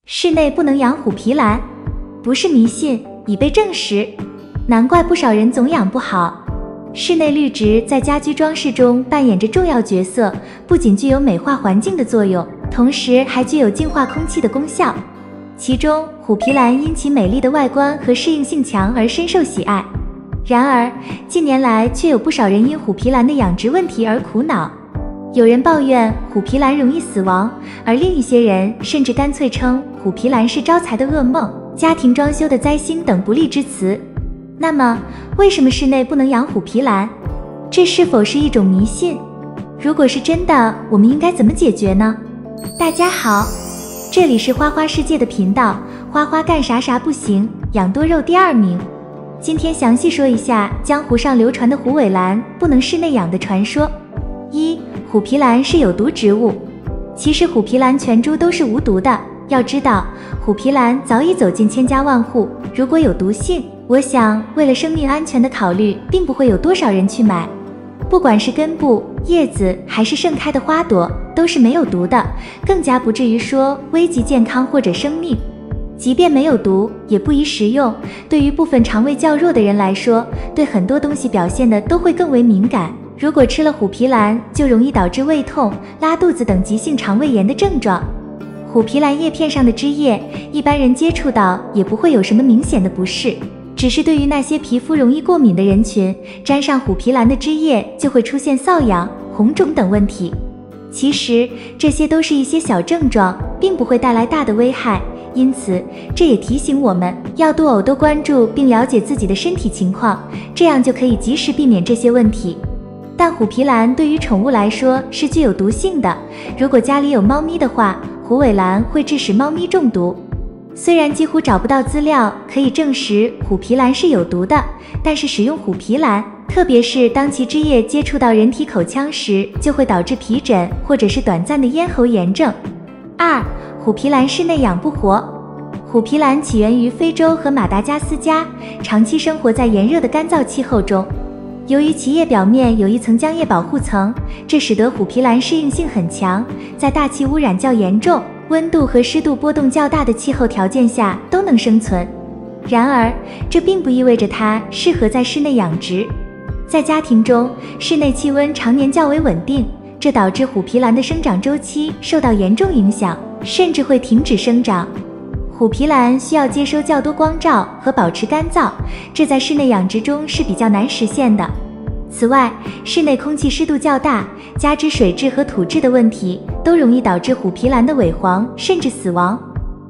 室内不能养虎皮兰，不是迷信，已被证实。难怪不少人总养不好。室内绿植在家居装饰中扮演着重要角色，不仅具有美化环境的作用，同时还具有净化空气的功效。其中，虎皮兰因其美丽的外观和适应性强而深受喜爱。然而，近年来却有不少人因虎皮兰的养殖问题而苦恼。有人抱怨虎皮兰容易死亡，而另一些人甚至干脆称虎皮兰是招财的噩梦、家庭装修的灾星等不利之词。那么，为什么室内不能养虎皮兰？这是否是一种迷信？如果是真的，我们应该怎么解决呢？大家好，这里是花花世界的频道，花花干啥啥不行，养多肉第2名。今天详细说一下江湖上流传的虎尾兰不能室内养的传说。1. 虎皮兰是有毒植物。其实虎皮兰全株都是无毒的。要知道，虎皮兰早已走进千家万户，如果有毒性，我想为了生命安全的考虑，并不会有多少人去买。不管是根部、叶子还是盛开的花朵，都是没有毒的，更加不至于说危及健康或者生命。即便没有毒，也不宜食用。对于部分肠胃较弱的人来说，对很多东西表现的都会更为敏感。如果吃了虎皮兰，就容易导致胃痛、拉肚子等急性肠胃炎的症状。虎皮兰叶片上的汁液，一般人接触到也不会有什么明显的不适，只是对于那些皮肤容易过敏的人群，沾上虎皮兰的汁液就会出现瘙痒、红肿等问题。其实这些都是一些小症状，并不会带来大的危害，因此这也提醒我们要多关注并了解自己的身体情况，这样就可以及时避免这些问题。但虎皮兰对于宠物来说是具有毒性的，如果家里有猫咪的话，虎尾兰会致使猫咪中毒。虽然几乎找不到资料可以证实虎皮兰是有毒的，但是使用虎皮兰，特别是当其汁液接触到人体口腔时，就会导致皮疹或者是短暂的咽喉炎症。2. 虎皮兰室内养不活。虎皮兰起源于非洲和马达加斯加，长期生活在炎热的干燥气候中。由于其叶表面有一层浆液保护层，这使得虎皮兰适应性很强，在大气污染较严重、温度和湿度波动较大的气候条件下都能生存。然而，这并不意味着它适合在室内养殖。在家庭中，室内气温常年较为稳定，这导致虎皮兰的生长周期受到严重影响，甚至会停止生长。虎皮兰需要接收较多光照和保持干燥，这在室内养殖中是比较难实现的。此外，室内空气湿度较大，加之水质和土质的问题，都容易导致虎皮兰的萎黄甚至死亡。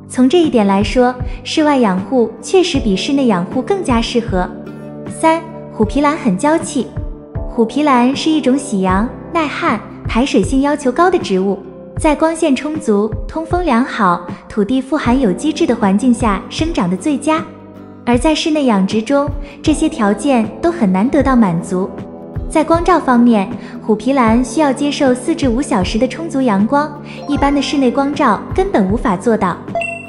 从这一点来说，室外养护确实比室内养护更加适合。3. 虎皮兰很娇气。虎皮兰是一种喜阳、耐旱、排水性要求高的植物，在光线充足、通风良好、土地富含有机质的环境下生长的最佳。而在室内养殖中，这些条件都很难得到满足。在光照方面，虎皮兰需要接受4至5小时的充足阳光，一般的室内光照根本无法做到。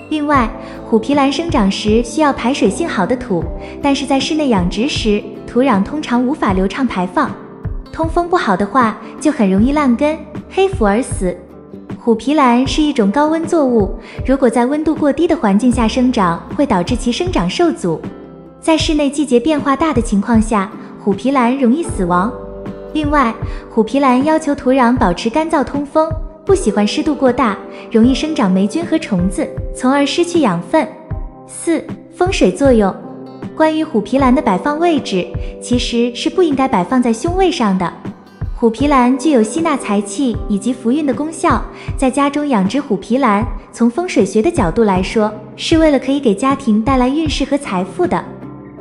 另外，虎皮兰生长时需要排水性好的土，但是在室内养殖时，土壤通常无法流畅排放。通风不好的话，就很容易烂根、黑腐而死。虎皮兰是一种高温作物，如果在温度过低的环境下生长，会导致其生长受阻。在室内季节变化大的情况下，虎皮兰容易死亡。另外，虎皮兰要求土壤保持干燥通风，不喜欢湿度过大，容易生长霉菌和虫子，从而失去养分。4. 风水作用。关于虎皮兰的摆放位置，其实是不应该摆放在胸位上的。虎皮兰具有吸纳财气以及福运的功效，在家中养殖虎皮兰，从风水学的角度来说，是为了可以给家庭带来运势和财富的。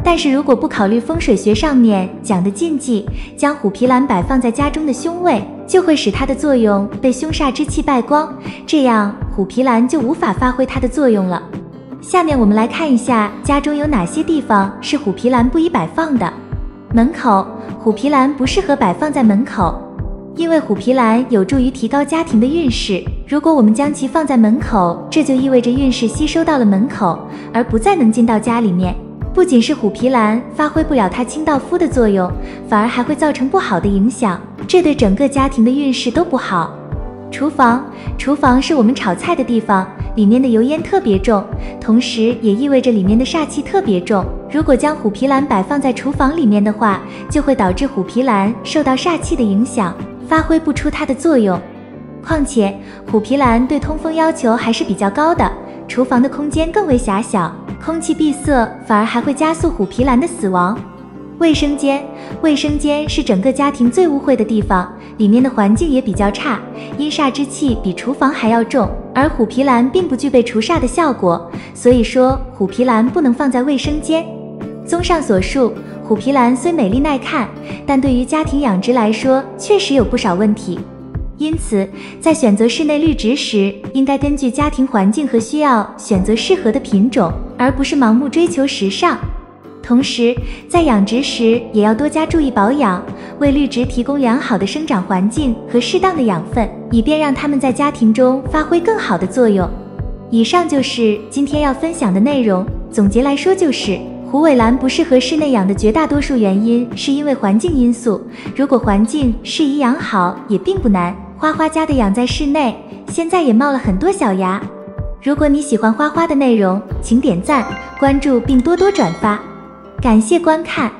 但是如果不考虑风水学上面讲的禁忌，将虎皮兰摆放在家中的胸位，就会使它的作用被凶煞之气败光，这样虎皮兰就无法发挥它的作用了。下面我们来看一下家中有哪些地方是虎皮兰不宜摆放的。门口，虎皮兰不适合摆放在门口，因为虎皮兰有助于提高家庭的运势，如果我们将其放在门口，这就意味着运势吸收到了门口，而不再能进到家里面。不仅是虎皮兰发挥不了它清道夫的作用，反而还会造成不好的影响，这对整个家庭的运势都不好。厨房是我们炒菜的地方，里面的油烟特别重，同时也意味着里面的煞气特别重。如果将虎皮兰摆放在厨房里面的话，就会导致虎皮兰受到煞气的影响，发挥不出它的作用。况且虎皮兰对通风要求还是比较高的，厨房的空间更为狭小，空气闭塞，反而还会加速虎皮兰的死亡。卫生间，卫生间是整个家庭最污秽的地方，里面的环境也比较差，阴煞之气比厨房还要重，而虎皮兰并不具备除煞的效果，所以说虎皮兰不能放在卫生间。综上所述，虎皮兰虽美丽耐看，但对于家庭养殖来说确实有不少问题。因此，在选择室内绿植时，应该根据家庭环境和需要选择适合的品种，而不是盲目追求时尚。同时，在养殖时也要多加注意保养，为绿植提供良好的生长环境和适当的养分，以便让它们在家庭中发挥更好的作用。以上就是今天要分享的内容，总结来说就是，虎尾兰不适合室内养的绝大多数原因是因为环境因素，如果环境适宜养好也并不难，花花家的养在室内，现在也冒了很多小芽。如果你喜欢花花的内容，请点赞、关注并多多转发。感谢观看，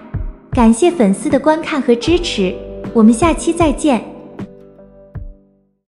感谢粉丝的观看和支持，我们下期再见。